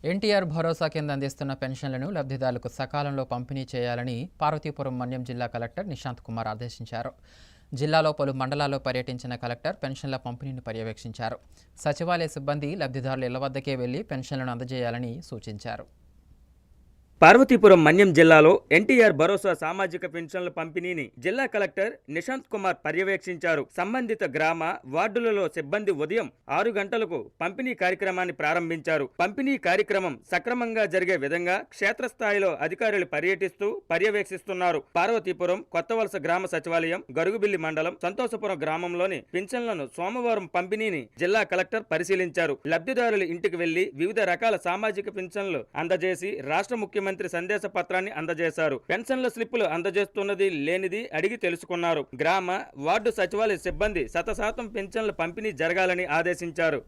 ఎన్టీఆర్ భరోసా కింద అందిస్తున్న పెన్షన్లను లబ్ధిదారులకు సకాలంలో పంపిణీ చేయాలని పార్వతీపురం మన్యం జిల్లా కలెక్టర్ నిశాంత్ కుమార్ ఆదేశించారు. జిల్లాలో పలు మండలాల్లో పర్యటించిన కలెక్టర్ పెన్షన్ల పంపిణీని పర్యవేక్షించారు. సచివాలయ సిబ్బంది లబ్ధిదారుల ఇళ్ల వద్దకే వెళ్లి పెన్షన్లను అందజేయాలని సూచించారు. పార్వతీపురం మన్యం జిల్లాలో ఎన్టీఆర్ భరోసా సామాజిక పెన్షన్ల పంపిణీని జిల్లా కలెక్టర్ నిశాంత్ కుమార్ పర్యవేక్షించారు. సంబంధిత గ్రామ వార్డులలో సిబ్బంది ఉదయం 6 గంటలకు పంపిణీ కార్యక్రమాన్ని ప్రారంభించారు. పంపిణీ కార్యక్రమం సక్రమంగా జరిగే విధంగా క్షేత్రస్థాయిలో అధికారులు పర్యటిస్తూ పర్యవేక్షిస్తున్నారు. పార్వతీపురం కొత్తవలస గ్రామ సచివాలయం, గరుగుబిల్లి మండలం, సంతోషపురం గ్రామంలోని పింఛన్లను సోమవారం పంపిణీని జిల్లా కలెక్టర్ పరిశీలించారు. లబ్ధిదారుల ఇంటికి వెళ్లి వివిధ రకాల సామాజిక పెన్షన్లు అందజేసి రాష్ట్ర ముఖ్యమంత్రి సందేశ పత్రాన్ని అందజేశారు. పెన్షన్ల స్లిప్పులు అందజేస్తున్నది లేనిది అడిగి తెలుసుకున్నారు. గ్రామ వార్డు సచివాలయ సిబ్బంది 100% పెన్షన్ల పంపిణీ జరగాలని ఆదేశించారు.